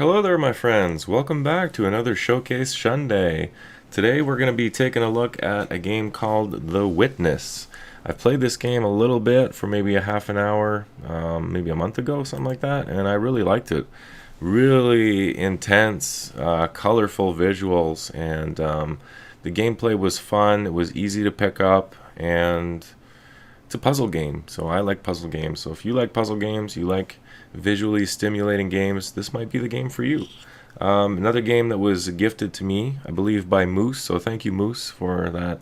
Hello there, my friends. Welcome back to another Showcase Shunday. Today we're going to be taking a look at a game called The Witness. I've played this game a little bit for maybe a half an hour, maybe a month ago, something like that, and I really liked it. Really intense, colorful visuals, and the gameplay was fun. It was easy to pick up, and it's a puzzle game, so I like puzzle games. So if you like puzzle games, you like visually stimulating games, this might be the game for you. Another game that was gifted to me, I believe, by Moose. So thank you, Moose, for that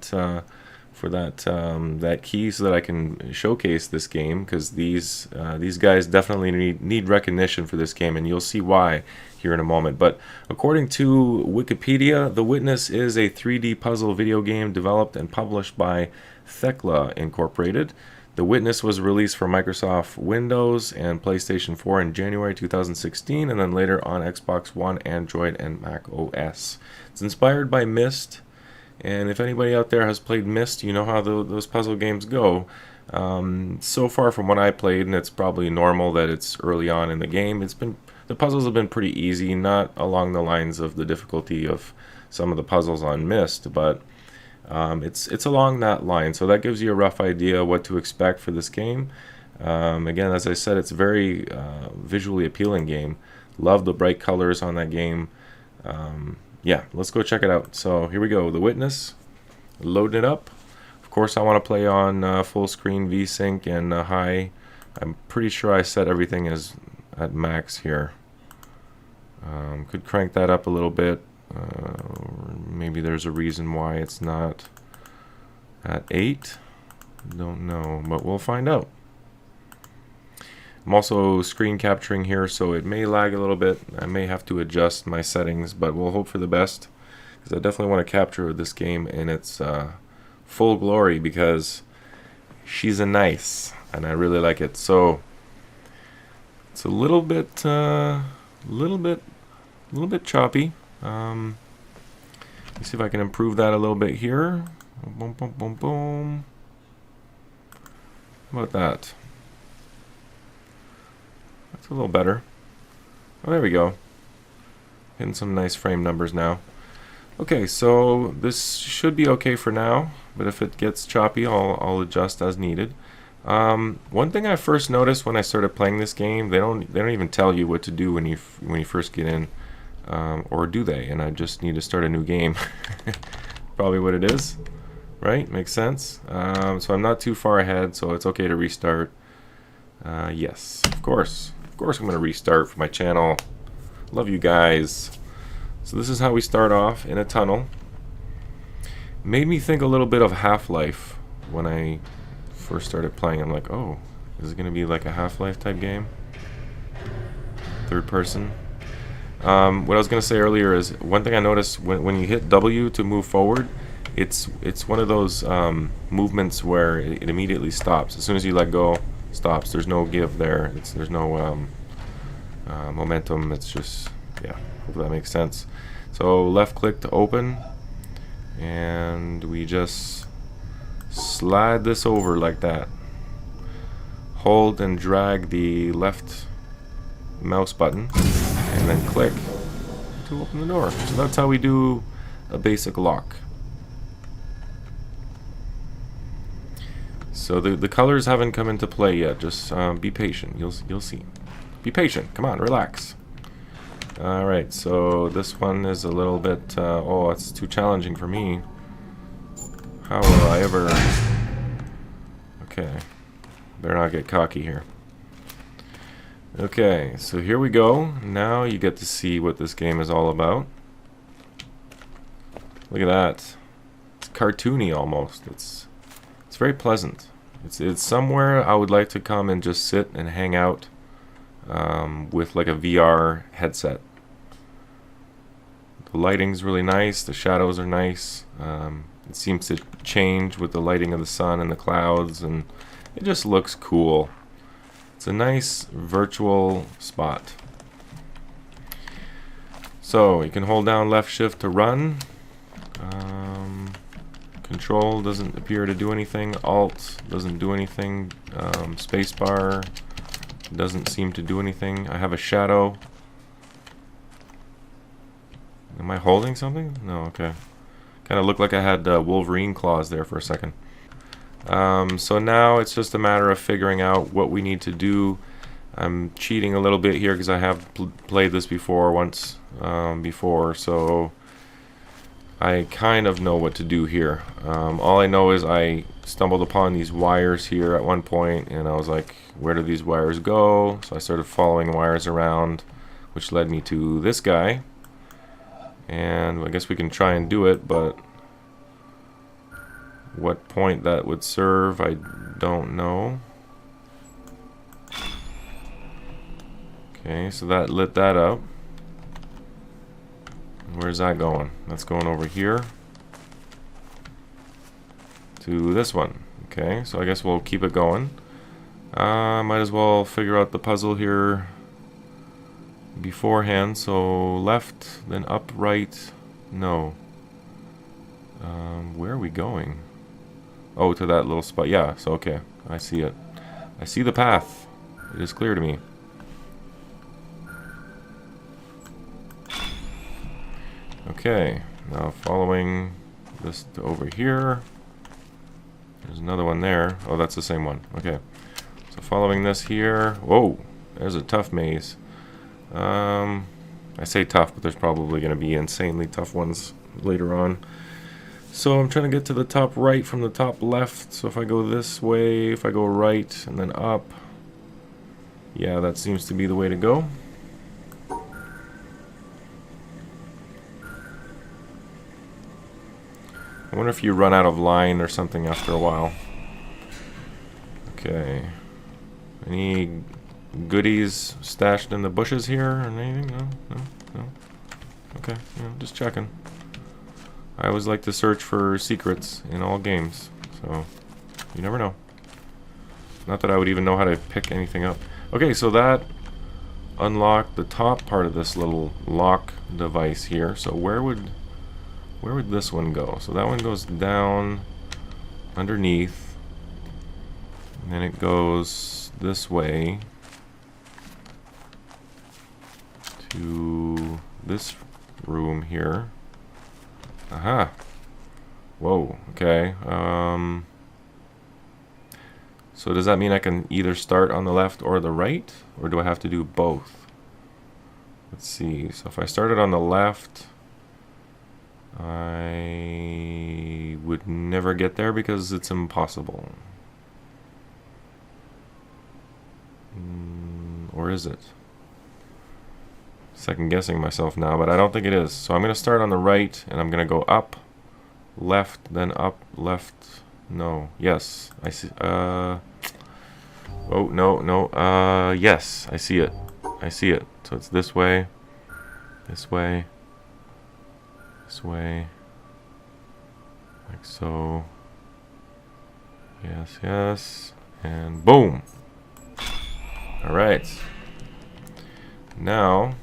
key so that I can showcase this game, because these guys definitely need recognition for this game, and you'll see why here in a moment. But according to Wikipedia, The Witness is a 3D puzzle video game developed and published by Thekla Incorporated. The Witness was released for Microsoft Windows and PlayStation 4 in January 2016, and then later on Xbox One, Android, and Mac OS. It's inspired by Myst, and if anybody out there has played Myst, you know how those puzzle games go. So far from what I played, and it's probably normal that it's early on in the game, the puzzles have been pretty easy, not along the lines of the difficulty of some of the puzzles on Myst, but it's along that line, so that gives you a rough idea what to expect for this game. Again, as I said, it's a very visually appealing game. Love the bright colors on that game. Yeah, let's go check it out. So here we go, The Witness, loading it up. Of course, I want to play on full screen, VSync, and high. I'm pretty sure I set everything as at max here. Could crank that up a little bit. Maybe there's a reason why it's not at 8. Don't know, but we'll find out. I'm also screen capturing here, so it may lag a little bit. I may have to adjust my settings, but we'll hope for the best, because I definitely want to capture this game in its full glory, because she's a nice, and I really like it. So it's a little bit choppy. Let's see if I can improve that a little bit here. Boom, boom, boom, boom. How about that? That's a little better. Oh, there we go. Hitting some nice frame numbers now. Okay, so this should be okay for now, but if it gets choppy, I'll adjust as needed. One thing I first noticed when I started playing this game, they don't even tell you what to do when you first get in. Or do they? And I just need to start a new game. Probably what it is, right? Makes sense. So I'm not too far ahead, so it's okay to restart. Yes, of course I'm going to restart for my channel. Love you guys. So this is how we start off, in a tunnel. Made me think a little bit of Half-Life when I first started playing. I'm like, oh, is it going to be like a Half-Life type game? Third person. What I was going to say earlier is, one thing I noticed when you hit W to move forward, it's one of those movements where it immediately stops. As soon as you let go, stops. There's no give there. There's no momentum. It's just, yeah, hope that makes sense. So left click to open, and we just slide this over like that. Hold and drag the left mouse button, and then click to open the door. So that's how we do a basic lock. So the colors haven't come into play yet. Just be patient. You'll see. Be patient. Come on, relax. All right. So this one is a little bit. Oh, it's too challenging for me. How will I ever? Okay. Better not get cocky here. Okay, so here we go. Now you get to see what this game is all about. Look at that. It's cartoony almost. It's very pleasant. It's somewhere I would like to come and just sit and hang out with like a VR headset. The lighting's really nice. The shadows are nice. It seems to change with the lighting of the sun and the clouds, and it just looks cool. It's a nice virtual spot. So you can hold down left shift to run. Control doesn't appear to do anything. Alt doesn't do anything. Spacebar doesn't seem to do anything. I have a shadow. Am I holding something? No, okay. Kind of looked like I had Wolverine claws there for a second. So now it's just a matter of figuring out what we need to do. I'm cheating a little bit here because I have played this before once before, so I kind of know what to do here. All I know is I stumbled upon these wires here at one point, and I was like, where do these wires go? So I started following wires around, which led me to this guy. And I guess we can try and do it, but what point that would serve, I don't know. Okay, so that lit that up. Where's that going? That's going over here to this one. Okay, so I guess we'll keep it going. Might as well figure out the puzzle here beforehand. So left, then up, right. No. Where are we going? Oh, to that little spot. Yeah, so okay. I see it. I see the path. It is clear to me. Okay, now following this to over here. There's another one there. Oh, that's the same one. Okay. So following this here. Whoa, there's a tough maze. I say tough, but there's probably going to be insanely tough ones later on. So I'm trying to get to the top right from the top left. So if I go this way, if I go right and then up. Yeah, that seems to be the way to go. I wonder if you run out of line or something after a while. Okay. Any goodies stashed in the bushes here or anything? No? No? No? Okay, yeah, just checking. I always like to search for secrets in all games, so you never know. Not that I would even know how to pick anything up. Okay, so that unlocked the top part of this little lock device here. So where would this one go? So that one goes down underneath, and then it goes this way to this room here. Aha. Whoa, okay. So does that mean I can either start on the left or the right? Or do I have to do both? Let's see. So if I started on the left, I would never get there because it's impossible. Or is it? Second guessing myself now, but I don't think it is. So I'm going to start on the right, and I'm going to go up, left, then up, left. No. Yes. I see. Oh, no. Yes. I see it. I see it. So it's this way. This way. This way. Like so. Yes, yes. And boom. Alright. Now,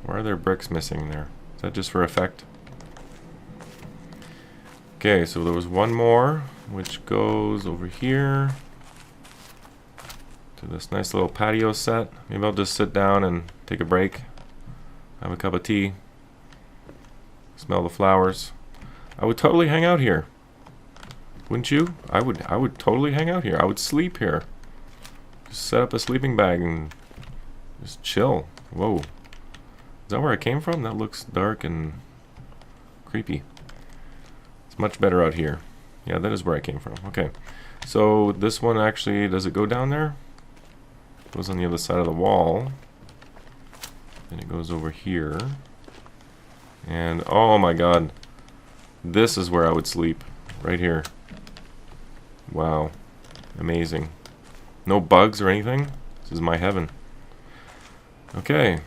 why are there bricks missing there? Is that just for effect? Okay, so there was one more, which goes over here to this nice little patio set. Maybe I'll just sit down and take a break, have a cup of tea, smell the flowers. I would totally hang out here. Wouldn't you? I would totally hang out here. I would sleep here. Just set up a sleeping bag and just chill. Whoa. Is that where I came from? That looks dark and creepy. It's much better out here. Yeah, that is where I came from. Okay. So this one actually, does it go down there? It goes on the other side of the wall. Then it goes over here. And oh my god. This is where I would sleep. Right here. Wow. Amazing. No bugs or anything? This is my heaven. Okay.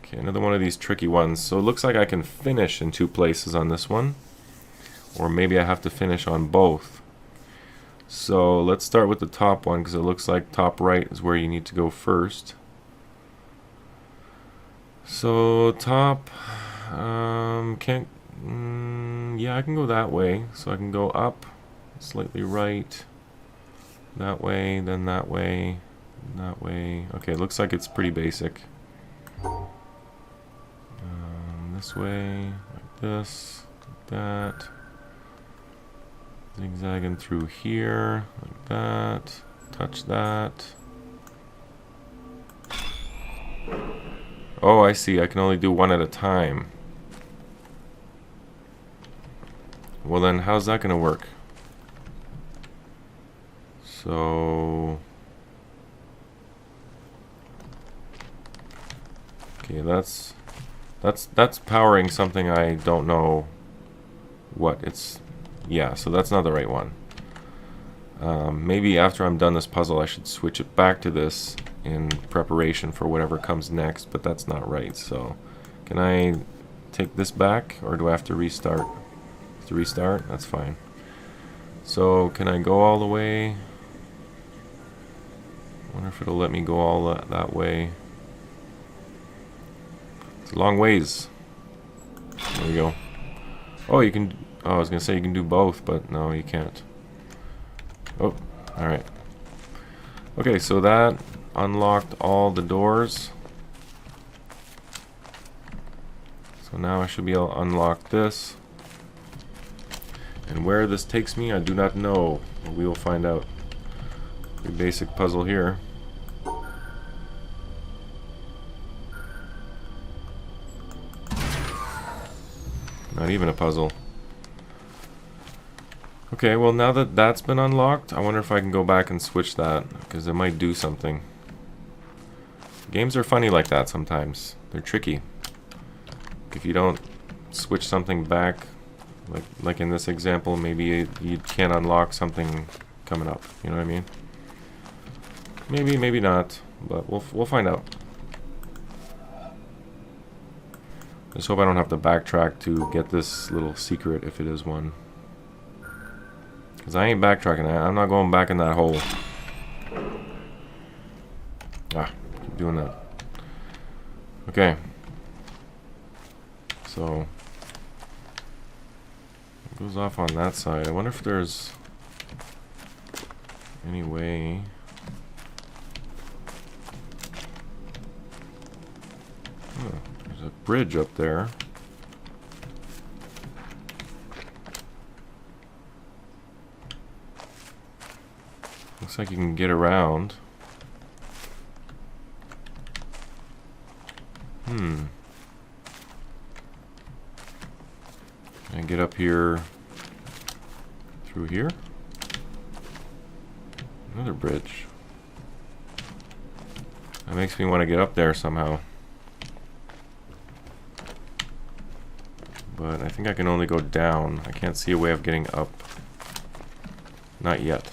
Okay, another one of these tricky ones. So it looks like I can finish in two places on this one. Or maybe I have to finish on both. So let's start with the top one, because it looks like top right is where you need to go first. So top, can't, yeah, I can go that way. So I can go up, slightly right, that way, then that way, that way. Okay, it looks like it's pretty basic. This way, like this, like that. Zigzagging through here, like that. Touch that. Oh, I see. I can only do one at a time. Well then, how's that gonna work? So... Okay, that's powering something I don't know what it's... Yeah, so that's not the right one. Maybe after I'm done this puzzle I should switch it back to this in preparation for whatever comes next, but that's not right. So can I take this back, or do I have to restart? To restart? That's fine. So can I go all the way? I wonder if it'll let me go all that way. It's a long ways. There we go. Oh, you can... Oh, I was gonna say you can do both, but no, you can't. Oh, alright. Okay, so that unlocked all the doors. So now I should be able to unlock this. And where this takes me, I do not know. We will find out. Pretty basic puzzle here. Not even a puzzle. Okay, well now that that's been unlocked, I wonder if I can go back and switch that, because it might do something. Games are funny like that sometimes. They're tricky. If you don't switch something back, like in this example, maybe you can't unlock something coming up. You know what I mean? Maybe, maybe not, but we'll find out. Just hope I don't have to backtrack to get this little secret, if it is one. Because I ain't backtracking. I'm not going back in that hole. Ah, keep doing that. Okay. So it goes off on that side. I wonder if there's any way. Oh, there's a bridge up there. Looks like you can get around. Can I get up here through here? Another bridge. That makes me want to get up there somehow. But I think I can only go down. I can't see a way of getting up. Not yet.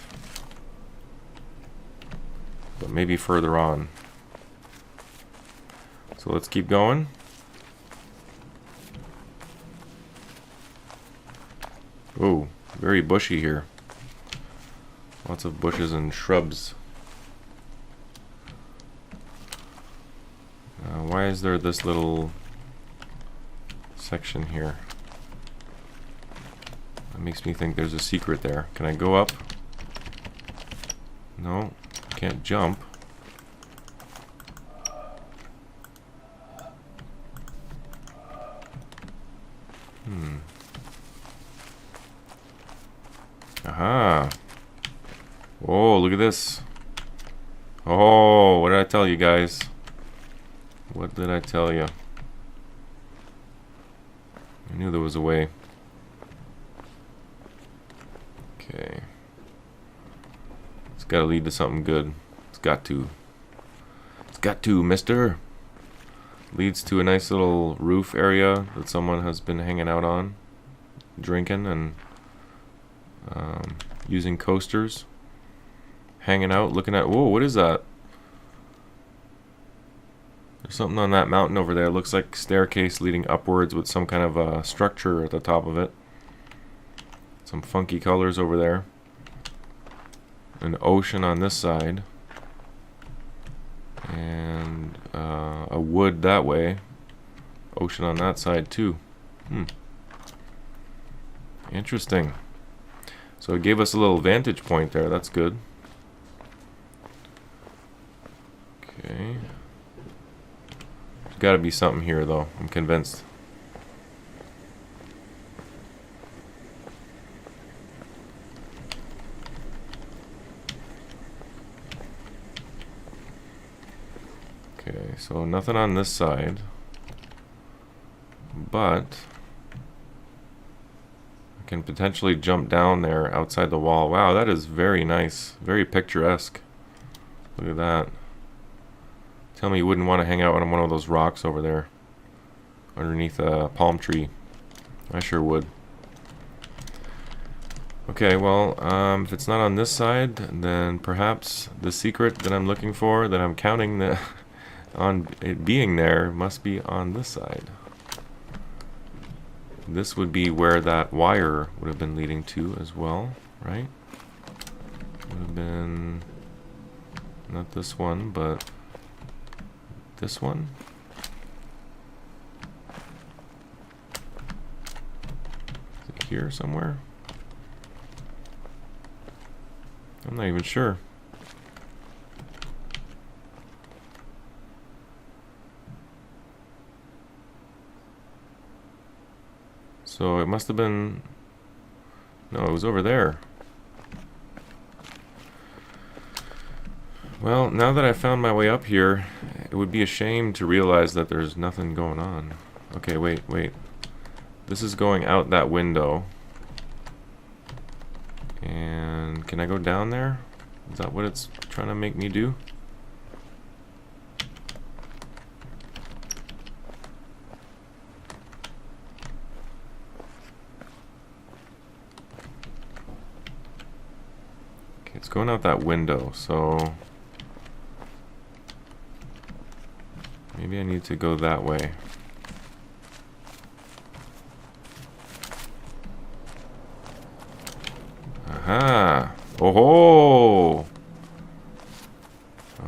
But maybe further on. So let's keep going. Oh, very bushy here. Lots of bushes and shrubs. Why is there this little section here? That makes me think there's a secret there. Can I go up? No, can't jump. Aha. Oh, look at this. Oh, what did I tell you guys? What did I tell you? I knew there was a way. Okay. It's gotta lead to something good. It's got to. It's got to, mister. Leads to a nice little roof area that someone has been hanging out on, drinking and using coasters, hanging out, looking at. Whoa, what is that? There's something on that mountain over there. It looks like a staircase leading upwards with some kind of a structure at the top of it. Some funky colors over there. An ocean on this side. And a wood that way. Ocean on that side too. Interesting. So it gave us a little vantage point there. That's good. got to be something here, though. I'm convinced. Okay, so nothing on this side. But I can potentially jump down there outside the wall. Wow, that is very nice. Very picturesque. Look at that. Tell me you wouldn't want to hang out on one of those rocks over there underneath a palm tree. I sure would. Okay, well, if it's not on this side, then perhaps the secret that I'm looking for, that I'm counting on it being there, must be on this side. This would be where that wire would have been leading to as well, right? Would have been not this one, but this one. Is it here somewhere? I'm not even sure. So it must have been... No, it was over there. Well, now that I found my way up here, it would be a shame to realize that there's nothing going on. Okay, wait. This is going out that window. And can I go down there? Is that what it's trying to make me do? Okay, it's going out that window, so maybe I need to go that way. Aha! Oh-ho!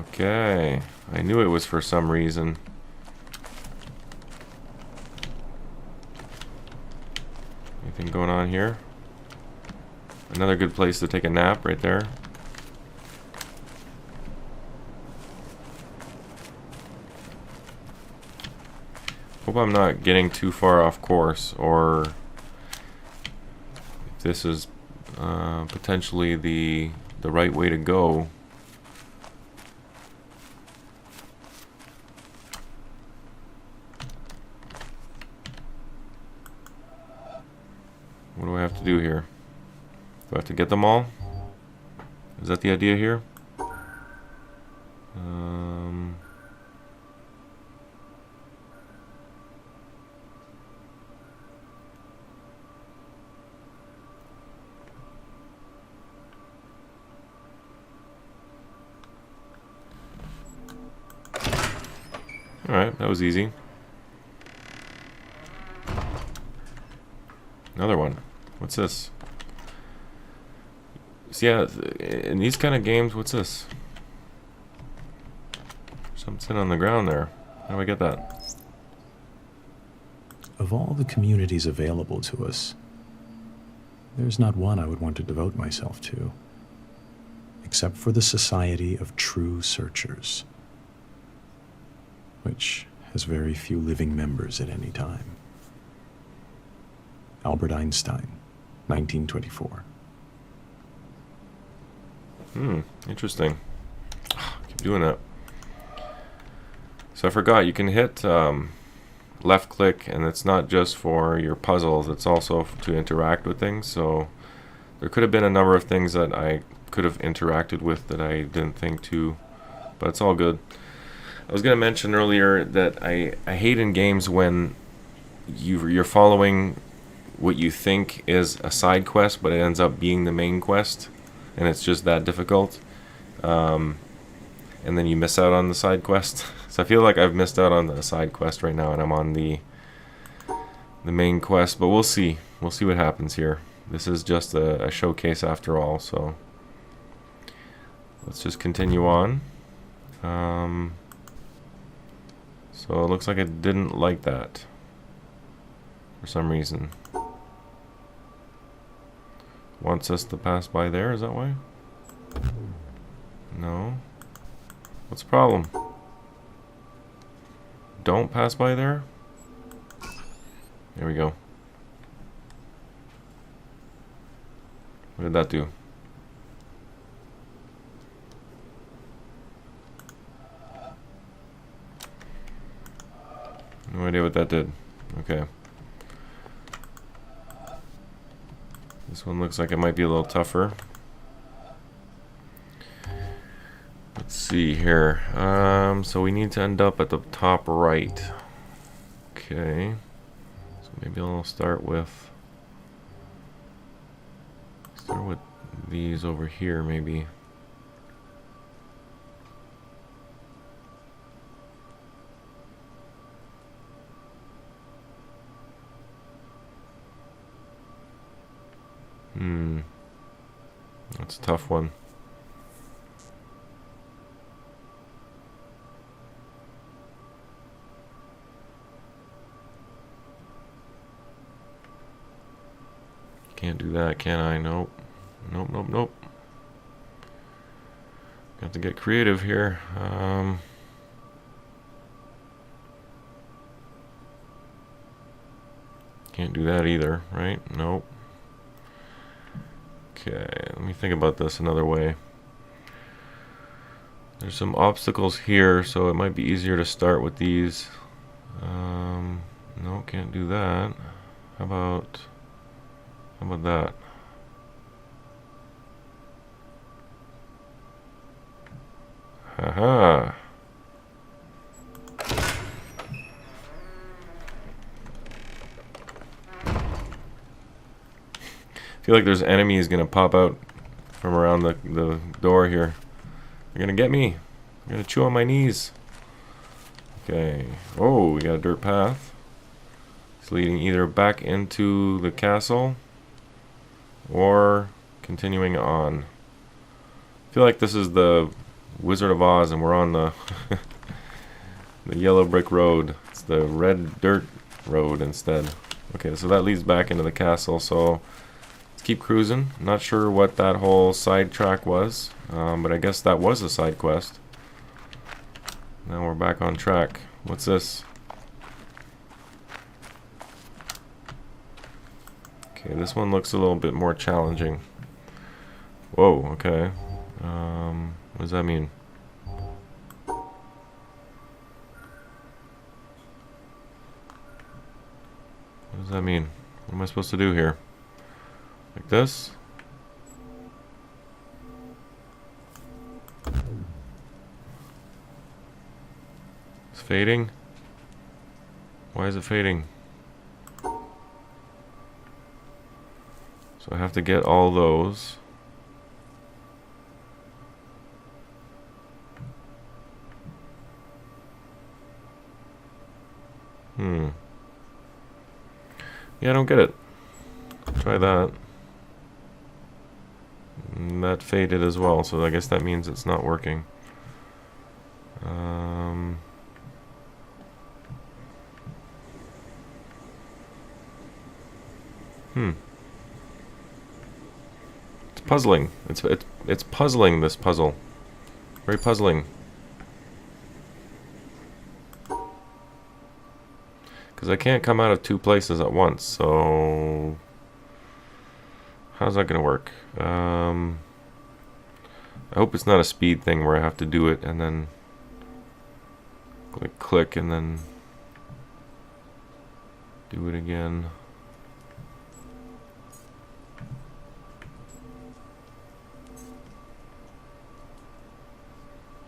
Okay. I knew it was for some reason. Anything going on here? Another good place to take a nap right there. Hope I'm not getting too far off course, or if this is potentially the right way to go. What do I have to do here? Do I have to get them all? Is that the idea here? Alright, that was easy. Another one. What's this? So yeah, in these kind of games, what's this? Something on the ground there. How do I get that? Of all the communities available to us, there's not one I would want to devote myself to, except for the Society of True Searchers, which has very few living members at any time. Albert Einstein, 1924. Interesting. Keep doing that. So I forgot, you can hit left click, and it's not just for your puzzles, it's also to interact with things. So there could have been a number of things that I could have interacted with that I didn't think to, but it's all good. I was going to mention earlier that I hate in games when you're following what you think is a side quest, but it ends up being the main quest, and it's just that difficult. And then you miss out on the side quest. So I feel like I've missed out on the side quest right now, and I'm on the main quest, but we'll see. We'll see what happens here. This is just a showcase after all, so let's just continue on. So it looks like it didn't like that for some reason. Wants us to pass by there, is that why? No. What's the problem? don't pass by there. There we go. What did that do? No idea what that did. Okay. This one looks like it might be a little tougher. Let's see here. So we need to end up at the top right. Okay. So maybe I'll start with these over here, maybe. That's a tough one. Can't do that, can I? Nope. Nope, nope, nope. Got to get creative here. Can't do that either, right? Nope. Okay, let me think about this another way. There's some obstacles here, so it might be easier to start with these. No, can't do that. How about that? Haha. I feel like there's enemies gonna pop out from around the door here. They're gonna get me. They're gonna chew on my knees. Okay. Oh, we got a dirt path. It's leading either back into the castle or continuing on. I feel like this is the Wizard of Oz and we're on the the yellow brick road. It's the red dirt road instead. Okay, so that leads back into the castle, so let's keep cruising. Not sure what that whole side track was, but I guess that was a side quest. Now we're back on track. What's this? Okay, this one looks a little bit more challenging. Whoa, okay. What does that mean? What does that mean? What am I supposed to do here? Like this? It's fading? Why is it fading? So I have to get all those. Yeah, I don't get it. Try that. And that faded as well, so I guess that means it's not working. It's puzzling. It's puzzling, this puzzle. Very puzzling. Because I can't come out of two places at once, so how's that gonna work? I hope it's not a speed thing where I have to do it and then click and then do it again.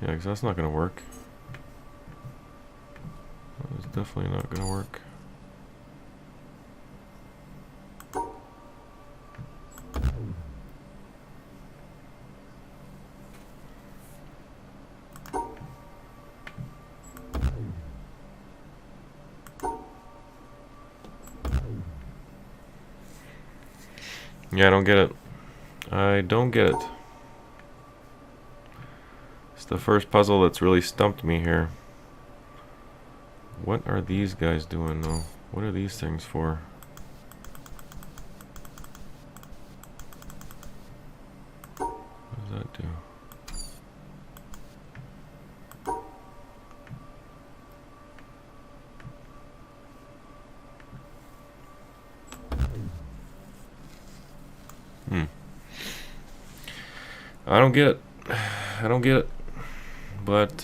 Yeah, because that's not gonna work. That is definitely not gonna work. Yeah, I don't get it. I don't get it. It's the first puzzle that's really stumped me here. What are these guys doing though? What are these things for? What does that do? I don't get it. I don't get it. But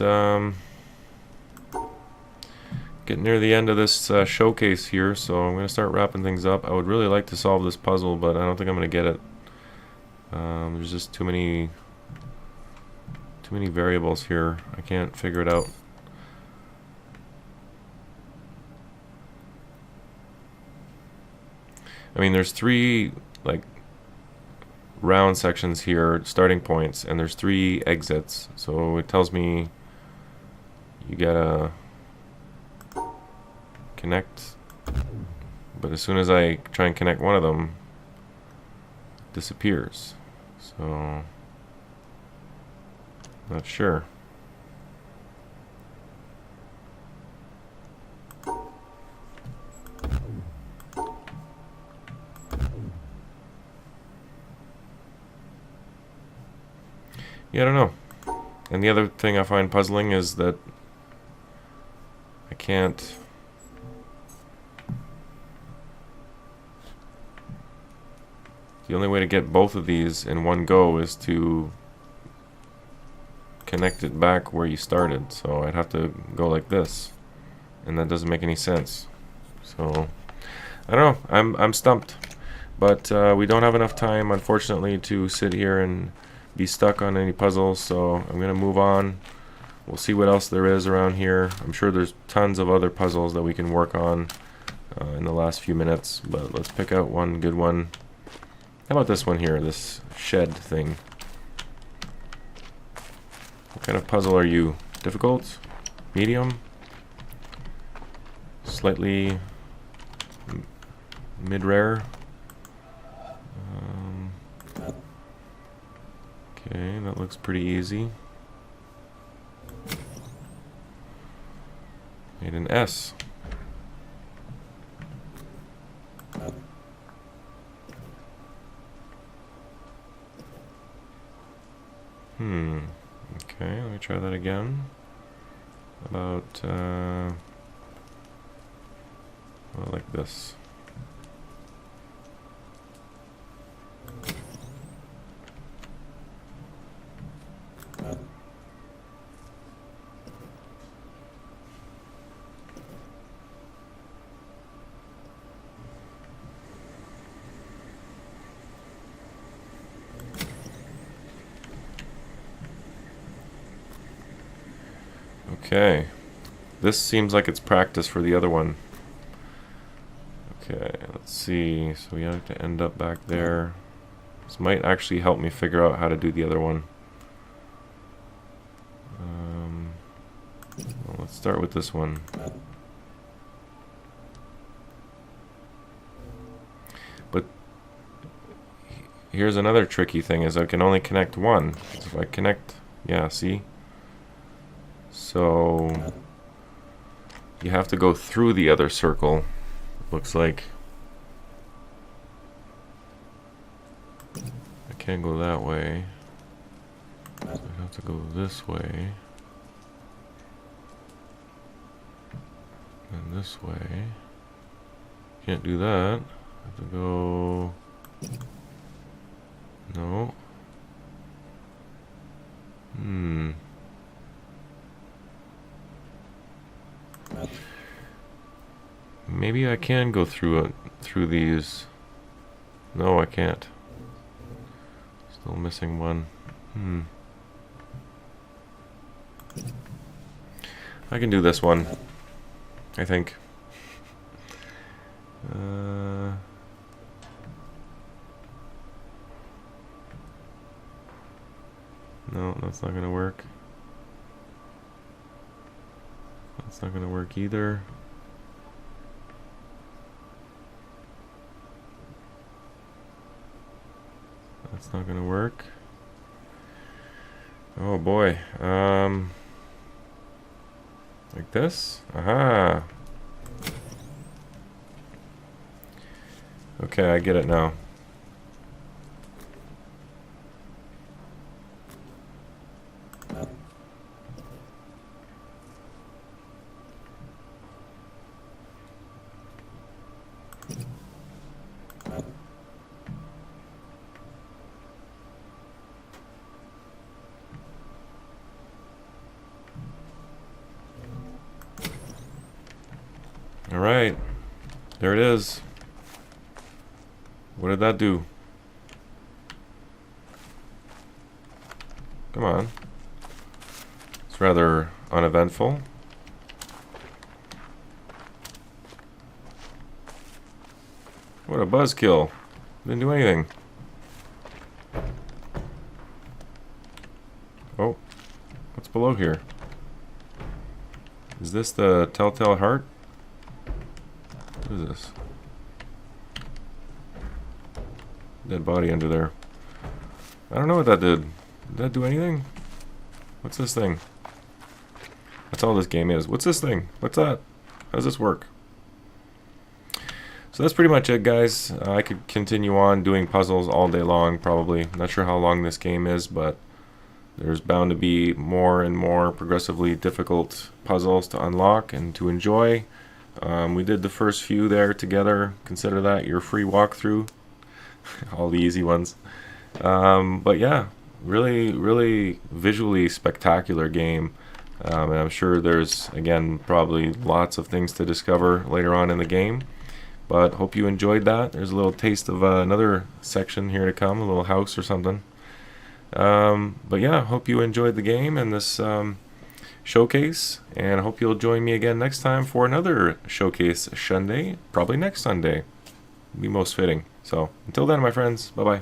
getting near the end of this showcase here, so I'm going to start wrapping things up. I would really like to solve this puzzle, but I don't think I'm going to get it. There's just too many variables here. I can't figure it out. I mean, there's 3 like round sections here, starting points, and there's 3 exits. So it tells me you gotta connect, but as soon as I try and connect one of them, it disappears. So not sure. Yeah, I don't know. And the other thing I find puzzling is that I can't... The only way to get both of these in one go is to connect it back where you started. So I'd have to go like this, and that doesn't make any sense. So I don't know. I'm stumped. But we don't have enough time, unfortunately, to sit here and be stuck on any puzzles, so I'm gonna move on. We'll see what else there is around here. I'm sure there's tons of other puzzles that we can work on in the last few minutes, but let's pick out one good one. How about this one here, this shed thing? What kind of puzzle are you? Difficult? Medium? Slightly mid-rare? Okay, that looks pretty easy. Made an S. Okay, let me try that again. About, well, like this. Okay, this seems like it's practice for the other one. Okay, let's see. So we have to end up back there. This might actually help me figure out how to do the other one. Well, let's start with this one. But here's another tricky thing: is I can only connect one. If I connect, yeah, see. So you have to go through the other circle. Looks like I can't go that way. So I have to go this way. And this way. Can't do that. I have to go... No. Maybe I can go through these. No, I can't. Still missing one. I can do this one, I think. No, that's not gonna work. That's not gonna work either. That's not gonna work. Oh boy. Like this? Aha! Okay, I get it now. Alright. There it is. What did that do? Come on. It's rather uneventful. What a buzzkill. Didn't do anything. Oh. What's below here? Is this the telltale heart? What is this? Dead body under there. I don't know what that did. Did that do anything? What's this thing? That's all this game is. What's this thing? What's that? How does this work? So that's pretty much it, guys. I could continue on doing puzzles all day long, probably. Not sure how long this game is, but there's bound to be more and more progressively difficult puzzles to unlock and to enjoy. We did the first few there together. Consider that your free walkthrough. All the easy ones. But yeah, really visually spectacular game. And I'm sure there's, again, probably lots of things to discover later on in the game. But hope you enjoyed that. There's a little taste of another section here to come, a little house or something. But yeah, hope you enjoyed the game and this showcase. And I hope you'll join me again next time for another Showcase Shunday, probably next Sunday. Be most fitting. So until then, my friends, bye-bye.